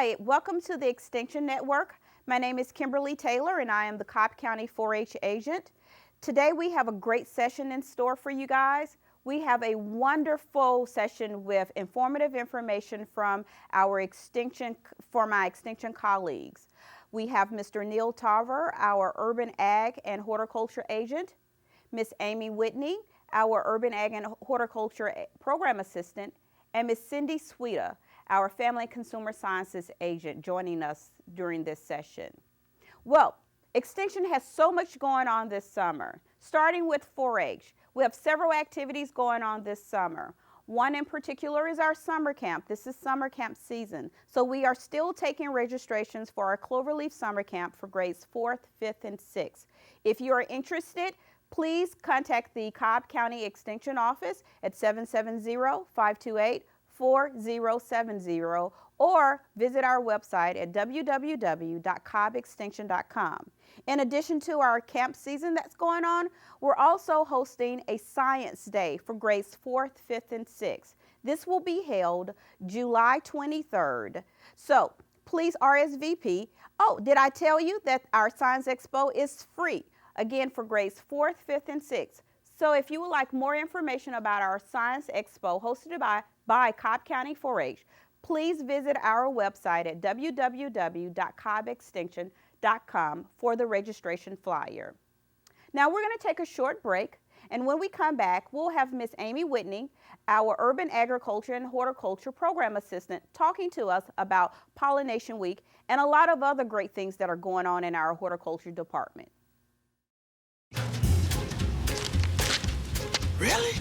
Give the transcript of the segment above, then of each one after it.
Hi, welcome to the Extension Network. My name is Kimberly Taylor and I am the Cobb County 4-H agent. Today we have a great session in store for you guys. We have a wonderful session with informative information from my Extension colleagues. We have Mr. Neil Tarver, our Urban Ag and Horticulture agent, Miss Amy Whitney, our Urban Ag and Horticulture Program Assistant, and Miss Cindy Sweeta, our Family and Consumer Sciences agent, joining us during this session. Well, Extension has so much going on this summer, starting with 4-H. We have several activities going on this summer. One in particular is our summer camp. This is summer camp season. So we are still taking registrations for our Cloverleaf Summer Camp for grades 4th, 5th, and 6th. If you are interested, please contact the Cobb County Extension office at 770-528-4070 or visit our website at www.cobbextension.com. In addition to our camp season that's going on, we're also hosting a Science Day for grades 4th, 5th, and 6th. This will be held July 23rd. So please RSVP. Oh, did I tell you that our Science Expo is free? Again, for grades 4th, 5th, and 6th. So if you would like more information about our Science Expo hosted by Cobb County 4-H, please visit our website at www.cobbextension.com for the registration flyer. Now we're going to take a short break, and when we come back, we'll have Miss Amy Whitney, our Urban Agriculture and Horticulture Program Assistant, talking to us about Pollination Week and a lot of other great things that are going on in our horticulture department. Really?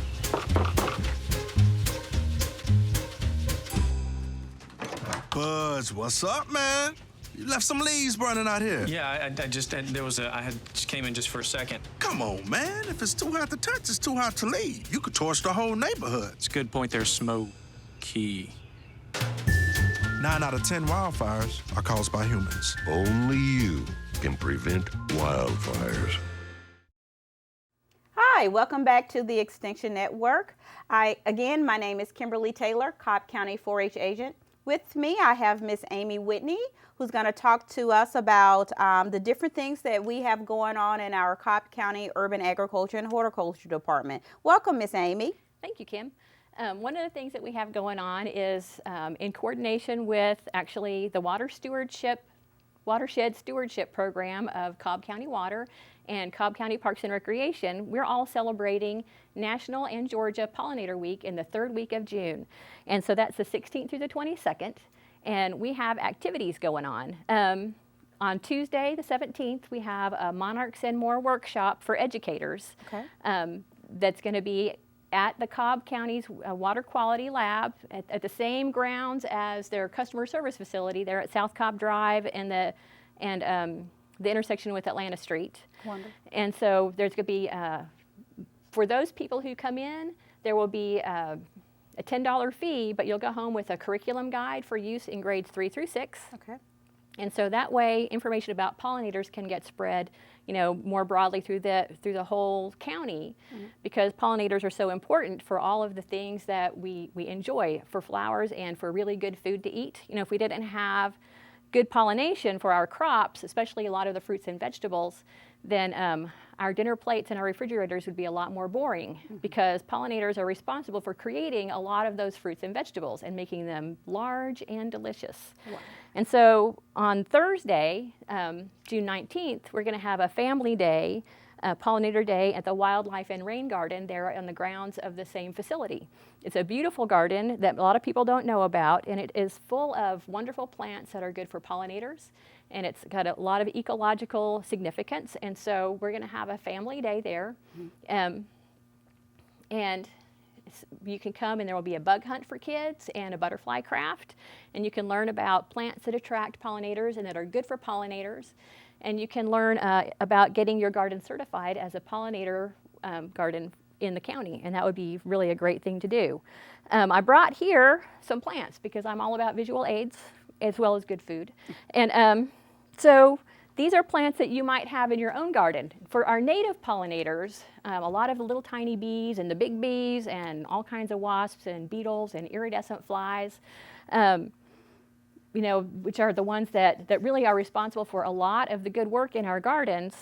Buzz, what's up, man? You left some leaves burning out here. Yeah, I just came in just for a second. Come on, man. If it's too hot to touch, it's too hot to leave. You could torch the whole neighborhood. It's a good point there, Smokey. 9 out of 10 wildfires are caused by humans. Only you can prevent wildfires. Hi, welcome back to the Extension Network. My name is Kimberly Taylor, Cobb County 4-H agent. With me, I have Miss Amy Whitney, who's going to talk to us about the different things that we have going on in our Cobb County Urban Agriculture and Horticulture Department. Welcome, Miss Amy. Thank you, Kim. One of the things that we have going on is in coordination with actually the Watershed Stewardship Program of Cobb County Water and Cobb County Parks and Recreation, we're all celebrating National and Georgia Pollinator Week in the 3rd week of June. And so that's the 16th through the 22nd. And we have activities going on. On Tuesday, the 17th, we have a Monarchs and More workshop for educators. Okay. That's going to be at the Cobb County's Water Quality Lab at the same grounds as their customer service facility. They're at South Cobb Drive and the intersection with Atlanta Street. Wonderful. And so there's going to be, for those people who come in, there will be a $10 fee, but you'll go home with a curriculum guide for use in grades 3 through 6. Okay. And so that way, information about pollinators can get spread, more broadly through the whole county, because pollinators are so important for all of the things that we enjoy, for flowers and for really good food to eat. If we didn't have good pollination for our crops, especially a lot of the fruits and vegetables, then our dinner plates and our refrigerators would be a lot more boring, because pollinators are responsible for creating a lot of those fruits and vegetables and making them large and delicious. Wow. And so on Thursday, June 19th, we're going to have a family day, pollinator day at the Wildlife and Rain Garden there on the grounds of the same facility. It's a beautiful garden that a lot of people don't know about, and it is full of wonderful plants that are good for pollinators, and it's got a lot of ecological significance. And so we're going to have a family day there, and you can come, and there will be a bug hunt for kids and a butterfly craft, and you can learn about plants that attract pollinators and that are good for pollinators. And you can learn about getting your garden certified as a pollinator garden in the county, and that would be really a great thing to do. I brought here some plants because I'm all about visual aids as well as good food. And so these are plants that you might have in your own garden. For our native pollinators, a lot of the little tiny bees and the big bees and all kinds of wasps and beetles and iridescent flies, which are the ones that really are responsible for a lot of the good work in our gardens,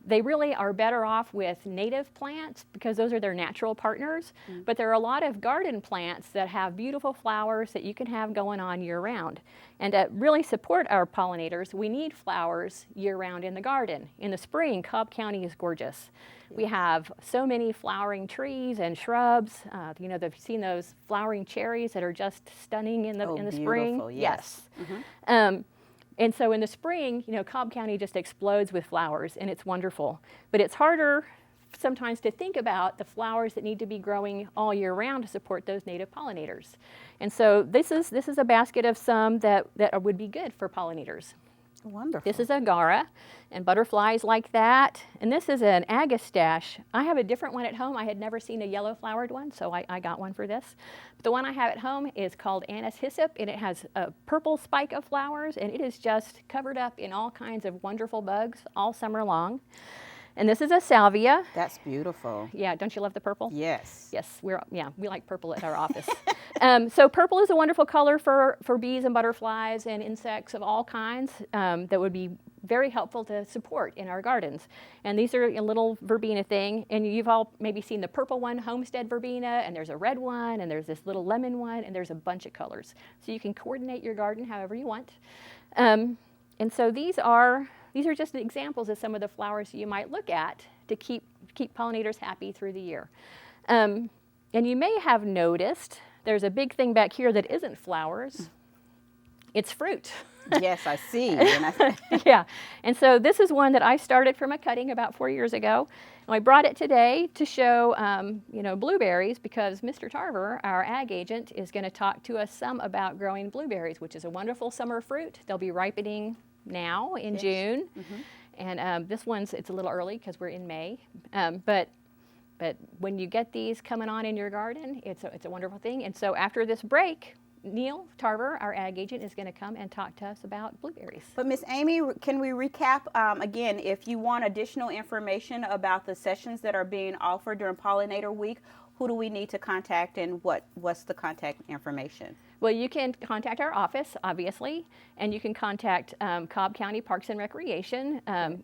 they really are better off with native plants because those are their natural partners. But there are a lot of garden plants that have beautiful flowers that you can have going on year round. And to really support our pollinators, we need flowers year round in the garden. In the spring, Cobb County is gorgeous. We have so many flowering trees and shrubs. They've seen those flowering cherries that are just stunning in the spring. Beautiful, yes. And so in the spring, Cobb County just explodes with flowers, and it's wonderful. But it's harder sometimes to think about the flowers that need to be growing all year round to support those native pollinators. And so this is a basket of some that would be good for pollinators. Wonderful. This is agara and butterflies like that. And this is an agastache. I have a different one at home. I had never seen a yellow flowered one, so I got one for this. But the one I have at home is called anise hyssop, and it has a purple spike of flowers, and it is just covered up in all kinds of wonderful bugs all summer long. And this is a salvia. That's beautiful. Yeah, don't you love the purple? Yes. Yes, we like purple at our office. So purple is a wonderful color for bees and butterflies and insects of all kinds that would be very helpful to support in our gardens. And these are a little verbena thing, and you've all maybe seen the purple one, homestead verbena, and there's a red one, and there's this little lemon one, and there's a bunch of colors. So you can coordinate your garden however you want. And so these are just examples of some of the flowers you might look at to keep pollinators happy through the year. And you may have noticed there's a big thing back here that isn't flowers. It's fruit. Yes, I see. Yeah, and so this is one that I started from a cutting about 4 years ago. And I brought it today to show, blueberries because Mr. Tarver, our ag agent, is going to talk to us some about growing blueberries, which is a wonderful summer fruit. They'll be ripening now in June. And this one's, it's a little early because we're in May. But when you get these coming on in your garden, it's a wonderful thing. And so after this break, Neil Tarver, our ag agent, is going to come and talk to us about blueberries. But Miss Amy, can we recap again, if you want additional information about the sessions that are being offered during Pollinator Week, who do we need to contact and what's the contact information? Well, you can contact our office, obviously, and you can contact Cobb County Parks and Recreation.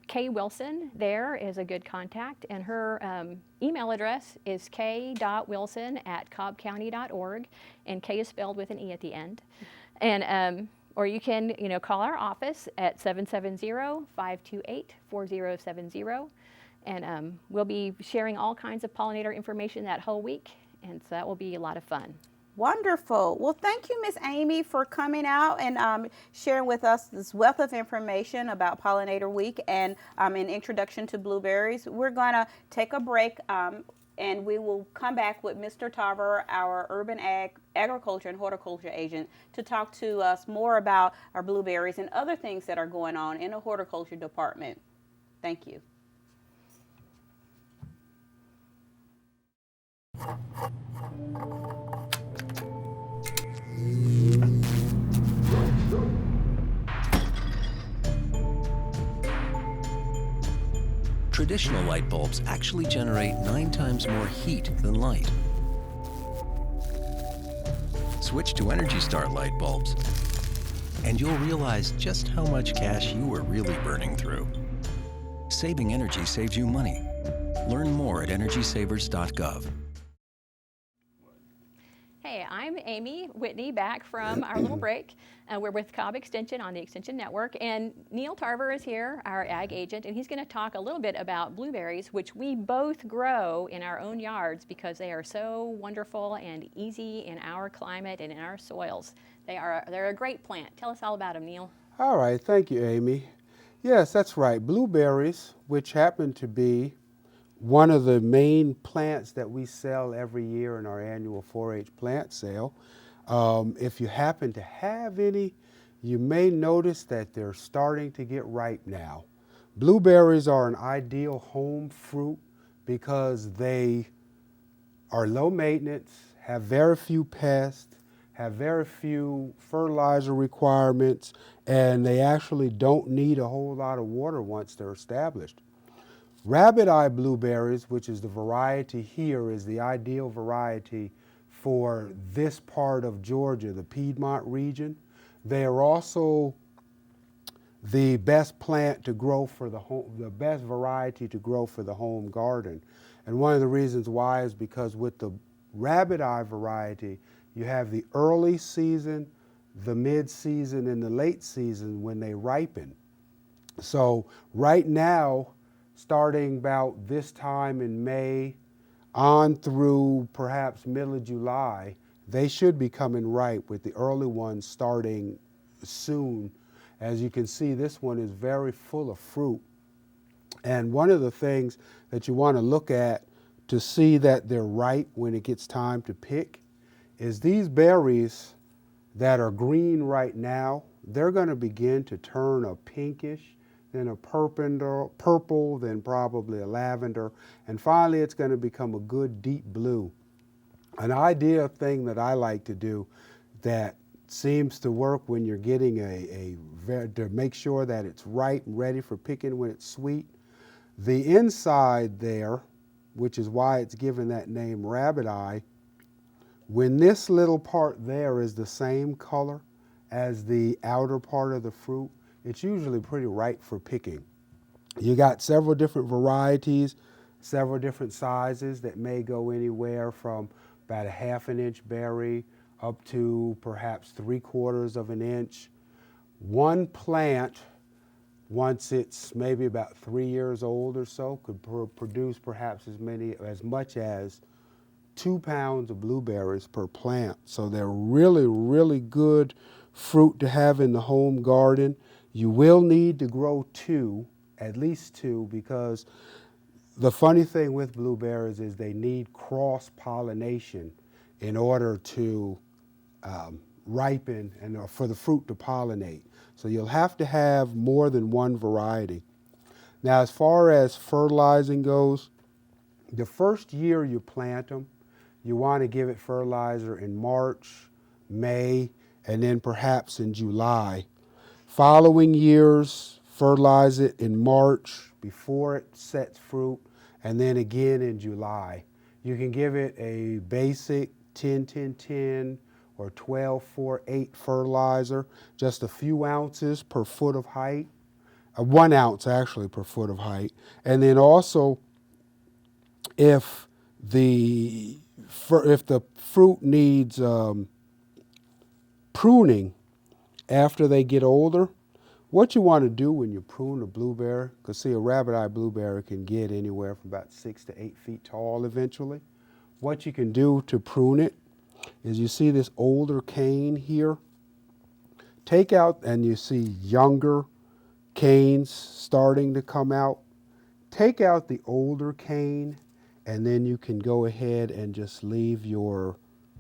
Kay Wilson there is a good contact, and her email address is k.wilson@cobbcounty.org, and K is spelled with an E at the end. And or you can call our office at 770-528-4070, and we'll be sharing all kinds of pollinator information that whole week, and so that will be a lot of fun. Wonderful. Well, thank you, Miss Amy, for coming out and sharing with us this wealth of information about Pollinator Week and an introduction to blueberries. We're going to take a break and we will come back with Mr. Tarver, our urban agriculture and horticulture agent, to talk to us more about our blueberries and other things that are going on in the horticulture department. Thank you. Traditional light bulbs actually generate 9 times more heat than light. Switch to Energy Star light bulbs, and you'll realize just how much cash you were really burning through. Saving energy saves you money. Learn more at energysavers.gov. Hey, I'm Amy Whitney, back from our little break. We're with Cobb Extension on the Extension Network, and Neil Tarver is here, our ag agent, and he's going to talk a little bit about blueberries, which we both grow in our own yards because they are so wonderful and easy in our climate and in our soils. They're a great plant. Tell us all about them, Neil. All right, thank you, Amy. Yes, that's right. Blueberries, which happen to be one of the main plants that we sell every year in our annual 4-H plant sale. If you happen to have any, you may notice that they're starting to get ripe now. Blueberries are an ideal home fruit because they are low maintenance, have very few pests, have very few fertilizer requirements, and they actually don't need a whole lot of water once they're established. Rabbit eye blueberries, which is the variety here, is the ideal variety for this part of Georgia, the Piedmont region. They are also the best plant to grow for the home, the best variety to grow for the home garden. And one of the reasons why is because with the rabbit eye variety, you have the early season, the mid-season, and the late season when they ripen. So right now, starting about this time in May on through perhaps middle of July, they should be coming ripe, with the early ones starting soon. As you can see, this one is very full of fruit. And one of the things that you want to look at to see that they're ripe when it gets time to pick is these berries that are green right now, they're going to begin to turn a pinkish, then a purple, then probably a lavender, and finally it's going to become a good deep blue. An ideal thing that I like to do that seems to work when you're getting to make sure that it's ripe and ready for picking when it's sweet. The inside there, which is why it's given that name rabbit eye, when this little part there is the same color as the outer part of the fruit, it's usually pretty ripe for picking. You got several different varieties, several different sizes that may go anywhere from about a ½ inch berry up to perhaps 3/4 of an inch. One plant, once it's maybe about 3 years old or so, could produce perhaps as much as 2 pounds of blueberries per plant. So they're really, really good fruit to have in the home garden. You will need to grow at least two, because the funny thing with blueberries is they need cross-pollination in order to ripen and for the fruit to pollinate. So you'll have to have more than one variety. Now, as far as fertilizing goes, the first year you plant them, you want to give it fertilizer in March, May, and then perhaps in July. Following years, fertilize it in March before it sets fruit, and then again in July. You can give it a basic 10-10-10 or 12-4-8 fertilizer, just a few ounces per foot of height, 1 ounce actually per foot of height. And then also, if the fruit needs pruning after they get older, what you want to do when you prune a blueberry, because see, a rabbit eye blueberry can get anywhere from about 6 to 8 feet tall eventually. What you can do to prune it is, you see this older cane here? Take out, and you see younger canes starting to come out. Take out the older cane, and then you can go ahead and just leave your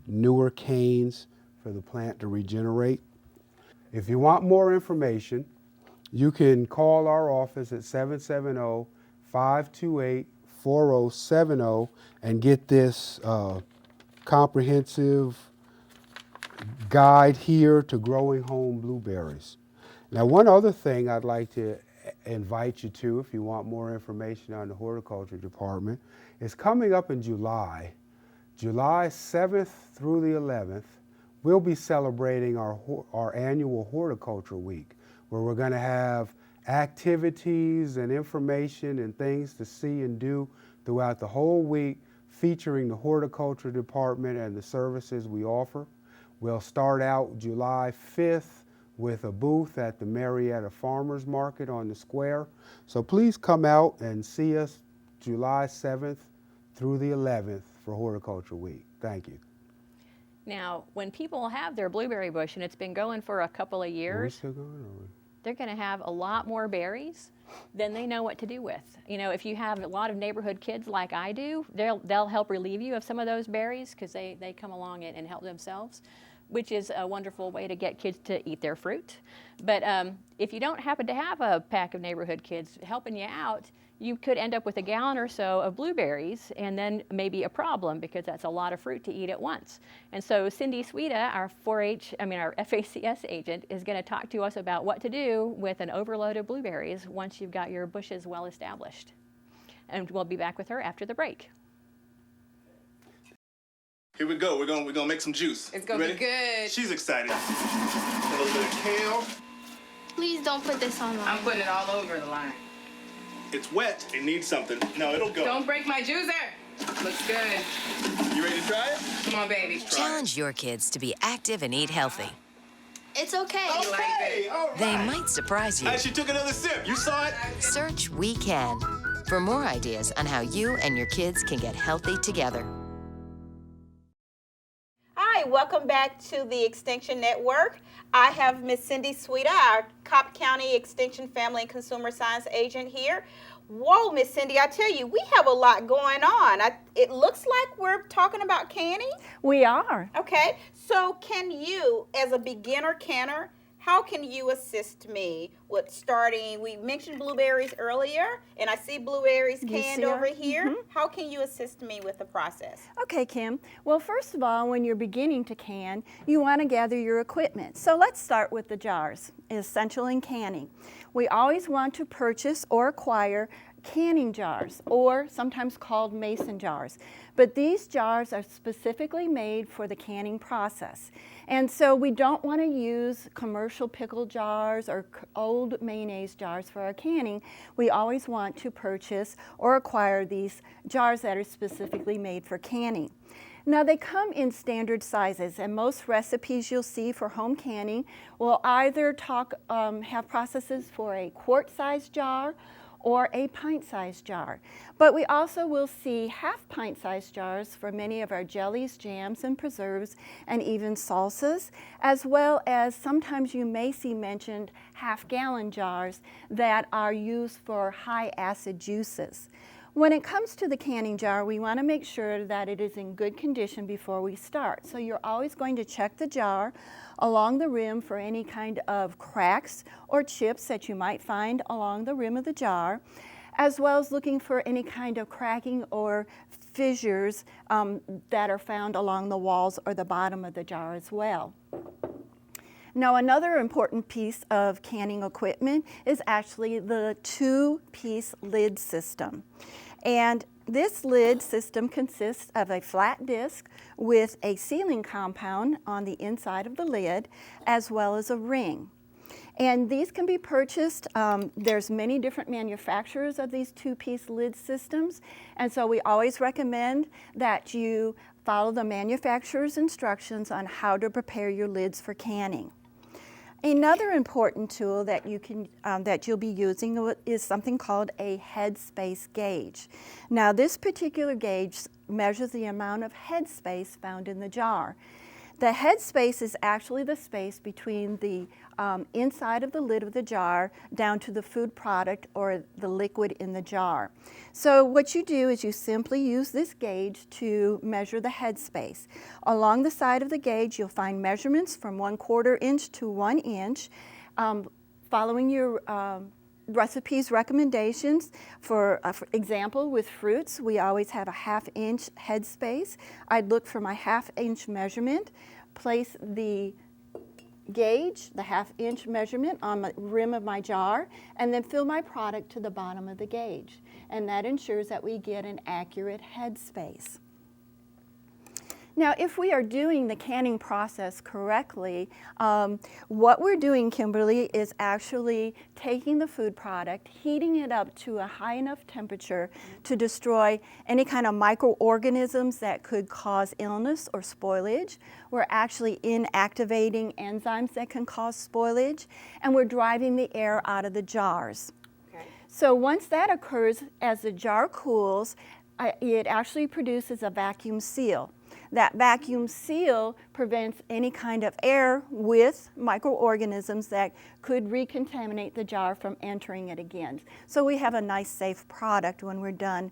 newer canes for the plant to regenerate. If you want more information, you can call our office at 770-528-4070 and get this comprehensive guide here to growing home blueberries. Now, one other thing I'd like to invite you to, if you want more information on the horticulture department, is coming up in July 7th through the 11th, we'll be celebrating our annual horticulture week, where we're going to have activities and information and things to see and do throughout the whole week, featuring the horticulture department and the services we offer. We'll start out July 5th with a booth at the Marietta Farmers Market on the square. So please come out and see us July 7th through the 11th for Horticulture Week. Thank you. Now, when people have their blueberry bush and it's been going for a couple of Are we years, still going, or they're going to have a lot more berries than they know what to do with. You know, if you have a lot of neighborhood kids like I do, they'll help relieve you of some of those berries, because they come along and help themselves, which is a wonderful way to get kids to eat their fruit. But if you don't happen to have a pack of neighborhood kids helping you out, you could end up with a gallon or so of blueberries, and then maybe a problem, because that's a lot of fruit to eat at once. And so Cindy Sweda, our FACS agent, is going to talk to us about what to do with an overload of blueberries once you've got your bushes well established. And we'll be back with her after the break. Here we go. We're gonna make some juice. It's gonna be good. She's excited. A little bit of kale. Please don't put this on I'm putting it all over the line. It's wet. It needs something. No, it'll go. Don't break my juicer. Looks good. You ready to try it? Come on, baby. Challenge your kids to be active and eat healthy. It's okay. Okay, all right. They might surprise you. She took another sip. You saw it? Search We Can for more ideas on how you and your kids can get healthy together. Hi, welcome back to the Extension Network. I have Miss Cindy Sweeta, our Cobb County Extension Family and Consumer Science Agent here. Whoa, Miss Cindy, I tell you, we have a lot going on. It looks like we're talking about canning. We are. Okay, so can you, as a beginner canner, how can you assist me with starting? We mentioned blueberries earlier, and I see blueberries canned over here. How can you assist me with the process? Okay, Kim. Well, first of all, when you're beginning to can, you want to gather your equipment. So let's start with the jars, essential in canning. We always want to purchase or acquire canning jars, or sometimes called mason jars. But these jars are specifically made for the canning process. And so we don't want to use commercial pickle jars or old mayonnaise jars for our canning. We always want to purchase or acquire these jars that are specifically made for canning. Now they come in standard sizes, and most recipes you'll see for home canning will either have processes for a quart-sized jar or a pint-sized jar. But we also will see half-pint-sized jars for many of our jellies, jams, and preserves, and even salsas, as well as sometimes you may see mentioned half-gallon jars that are used for high-acid juices. When it comes to the canning jar, we want to make sure that it is in good condition before we start. So you're always going to check the jar along the rim for any kind of cracks or chips that you might find along the rim of the jar, as well as looking for any kind of cracking or fissures that are found along the walls or the bottom of the jar as well. Now, another important piece of canning equipment is actually the two-piece lid system. And this lid system consists of a flat disc with a sealing compound on the inside of the lid, as well as a ring. And these can be purchased. There's many different manufacturers of these two-piece lid systems, and so we always recommend that you follow the manufacturer's instructions on how to prepare your lids for canning. Another important tool that you'll be using is something called a headspace gauge. Now, this particular gauge measures the amount of headspace found in the jar. The headspace is actually the space between the inside of the lid of the jar down to the food product or the liquid in the jar. So what you do is you simply use this gauge to measure the headspace. Along the side of the gauge, you'll find measurements from 1/4 inch to 1 inch. Following your recipes recommendations, for example, with fruits, we always have a 1/2 inch headspace. I'd look for my 1/2 inch measurement, place the gauge, the 1/2 inch measurement, on the rim of my jar, and then fill my product to the bottom of the gauge. And that ensures that we get an accurate headspace. Now, if we are doing the canning process correctly, what we're doing, Kimberly, is actually taking the food product, heating it up to a high enough temperature to destroy any kind of microorganisms that could cause illness or spoilage. We're actually inactivating enzymes that can cause spoilage, and we're driving the air out of the jars. Okay. So once that occurs, as the jar cools, it actually produces a vacuum seal. That vacuum seal prevents any kind of air with microorganisms that could recontaminate the jar from entering it again. So we have a nice, safe product when we're done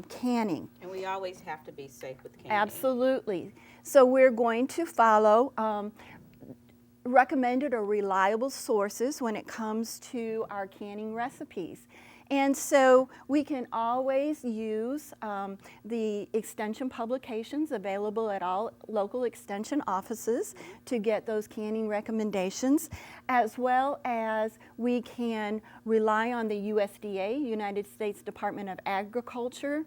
canning. And we always have to be safe with canning. Absolutely. So we're going to follow recommended or reliable sources when it comes to our canning recipes. And so we can always use the extension publications available at all local extension offices to get those canning recommendations, as well as we can rely on the USDA, United States Department of Agriculture,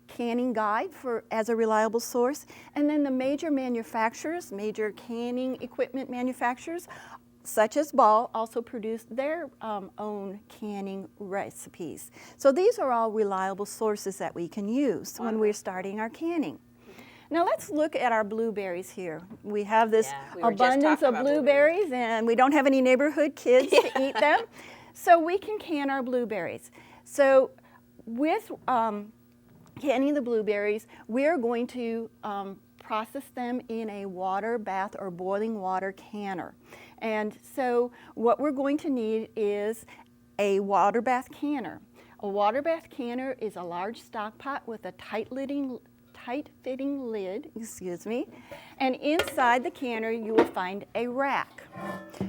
canning guide as a reliable source. And then the major manufacturers, major canning equipment manufacturers, such as Ball, also produce their own canning recipes. So these are all reliable sources that we can use when we're starting our canning. Now let's look at our blueberries here. We have this abundance of blueberries, and we don't have any neighborhood kids to eat them. So we can can our blueberries. So with canning the blueberries, we're going to process them in a water bath or boiling water canner. And so what we're going to need is a water bath canner. A water bath canner is a large stock pot with a tight-fitting lid, and inside the canner you will find a rack.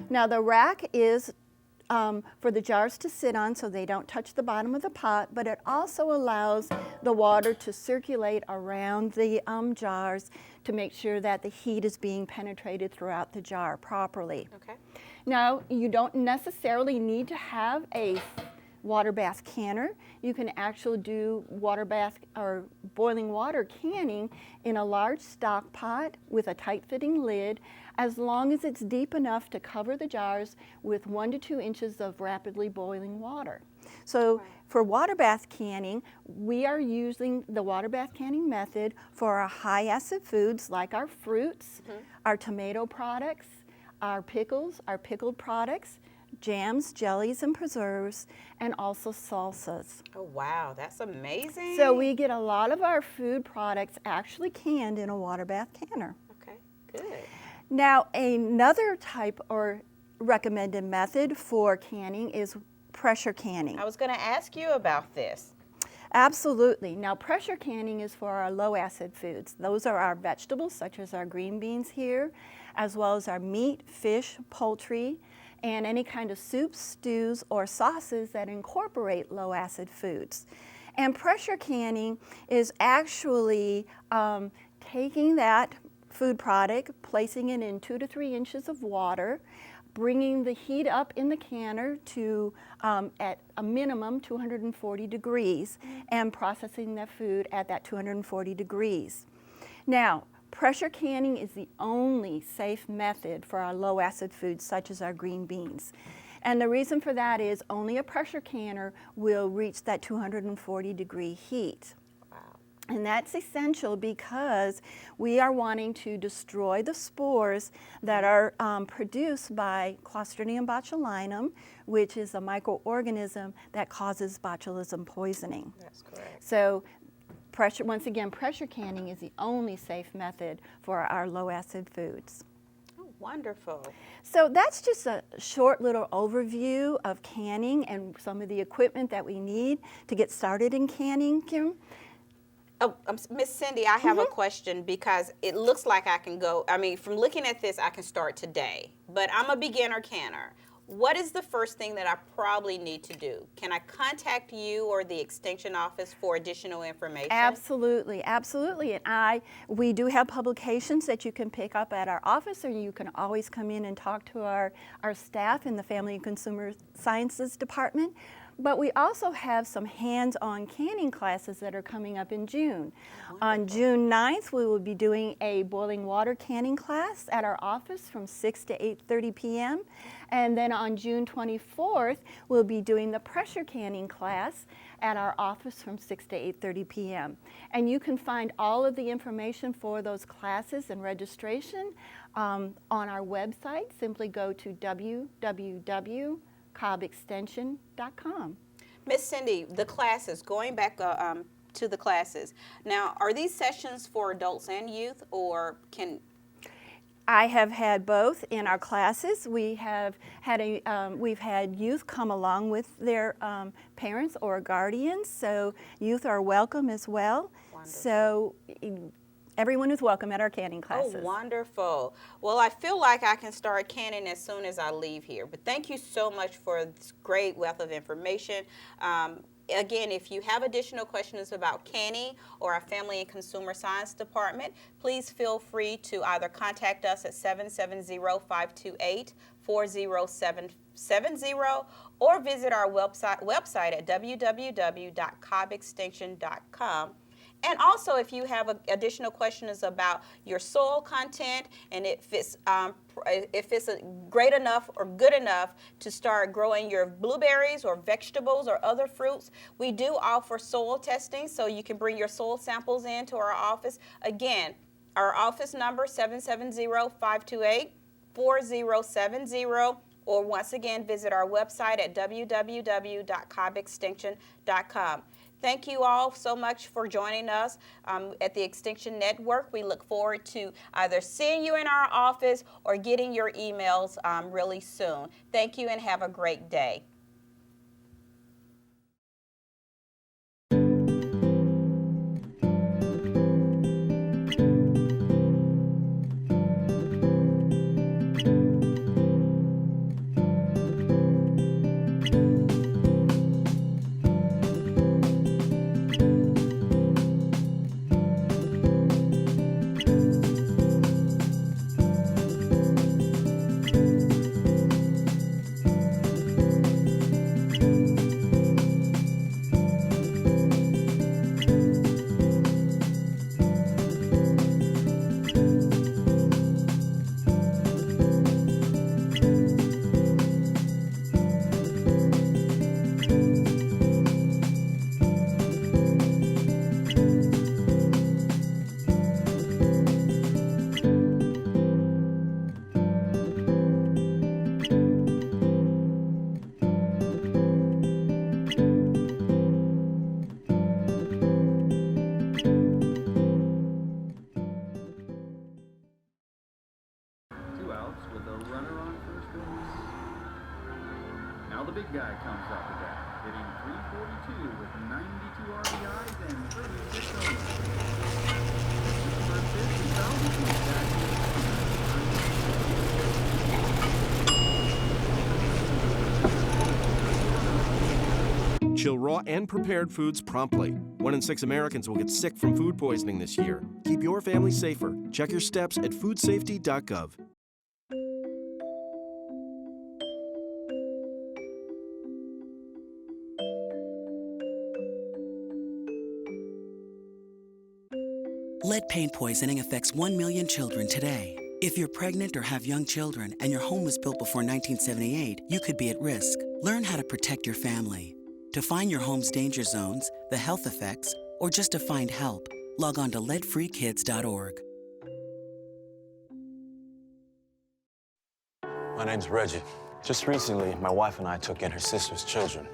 Now the rack is for the jars to sit on so they don't touch the bottom of the pot, but it also allows the water to circulate around the jars to make sure that the heat is being penetrated throughout the jar properly. Okay. Now, you don't necessarily need to have a water bath canner. You can actually do water bath or boiling water canning in a large stock pot with a tight-fitting lid, as long as it's deep enough to cover the jars with 1 to 2 inches of rapidly boiling water. So for water bath canning, we are using the water bath canning method for our high acid foods like our fruits, our tomato products, our pickles, our pickled products, jams, jellies, and preserves, and also salsas. Oh, wow, that's amazing. So we get a lot of our food products actually canned in a water bath canner. Okay, good. Now, another type or recommended method for canning is pressure canning. I was going to ask you about this. Absolutely. Now, pressure canning is for our low acid foods. Those are our vegetables, such as our green beans here, as well as our meat, fish, poultry, and any kind of soups, stews, or sauces that incorporate low acid foods. And pressure canning is actually taking that food product, placing it in 2 to 3 inches of water, bringing the heat up in the canner to, at a minimum, 240 degrees, and processing that food at that 240 degrees. Now, pressure canning is the only safe method for our low acid foods such as our green beans. And the reason for that is only a pressure canner will reach that 240 degree heat. And that's essential because we are wanting to destroy the spores that are produced by Clostridium botulinum, which is a microorganism that causes botulism poisoning. That's correct. So once again, pressure canning is the only safe method for our low acid foods. Oh, wonderful. So that's just a short little overview of canning and some of the equipment that we need to get started in canning, Kim. Oh, Miss Cindy, I have a question because it looks like I can go, from looking at this, I can start today, but I'm a beginner canner. What is the first thing that I probably need to do? Can I contact you or the Extension office for additional information? Absolutely, absolutely. And we do have publications that you can pick up at our office, or you can always come in and talk to our staff in the Family and Consumer Sciences Department. But we also have some hands-on canning classes that are coming up in June. Wonderful. On June 9th, we will be doing a boiling water canning class at our office from 6 to 8:30 p.m. And then on June 24th, we'll be doing the pressure canning class at our office from 6 to 8:30 p.m. And you can find all of the information for those classes and registration on our website. Simply go to www.cobbextension.com. Miss Cindy, the classes, going back to the classes. Now, are these sessions for adults and youth, or can... I have had both in our classes. We have had we've had youth come along with their parents or guardians, so youth are welcome as well. Wonderful. So everyone is welcome at our canning classes. Oh, wonderful. Well, I feel like I can start canning as soon as I leave here, but thank you so much for this great wealth of information. Again, if you have additional questions about canning or our Family and Consumer Science Department, please feel free to either contact us at 770-528-4070 or visit our website at www.cobbextension.com. And also, if you have additional questions about your soil content and if it's great enough or good enough to start growing your blueberries or vegetables or other fruits, we do offer soil testing, so you can bring your soil samples into our office. Again, our office number 770-528-4070, or once again, visit our website at www.cobbextension.com. Thank you all so much for joining us at the Extension Network. We look forward to either seeing you in our office or getting your emails really soon. Thank you and have a great day. Now the big guy comes up to bat, hitting .342 with 92 RBIs and 36 homers. Chill raw and prepared foods promptly. 1 in 6 Americans will get sick from food poisoning this year. Keep your family safer. Check your steps at foodsafety.gov. Lead paint poisoning affects 1 million children today. If you're pregnant or have young children and your home was built before 1978, you could be at risk. Learn how to protect your family. To find your home's danger zones, the health effects, or just to find help, log on to leadfreekids.org. My name's Reggie. Just recently, my wife and I took in her sister's children.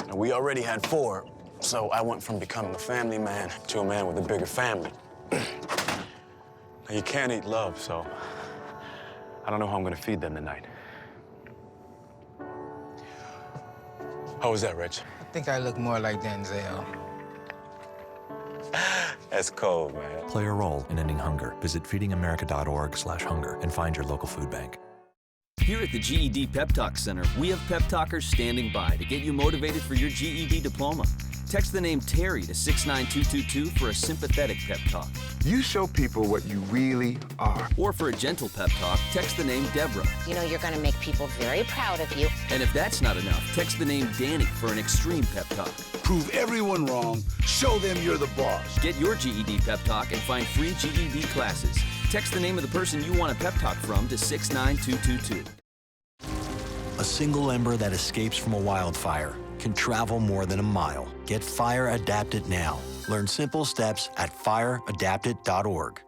Now, we already had 4, so I went from becoming a family man to a man with a bigger family. Now, you can't eat love, so I don't know how I'm gonna feed them tonight. How was that, Rich? I think I look more like Denzel. That's cold, man. Play a role in ending hunger. Visit feedingamerica.org/hunger and find your local food bank. Here at the GED Pep Talk Center, we have pep talkers standing by to get you motivated for your GED diploma. Text the name Terry to 69222 for a sympathetic pep talk. You show people what you really are. Or for a gentle pep talk, text the name Deborah. You know you're going to make people very proud of you. And if that's not enough, text the name Danny for an extreme pep talk. Prove everyone wrong. Show them you're the boss. Get your GED pep talk and find free GED classes. Text the name of the person you want a pep talk from to 69222. A single ember that escapes from a wildfire can travel more than a mile. Get Fire Adapted now. Learn simple steps at fireadapted.org.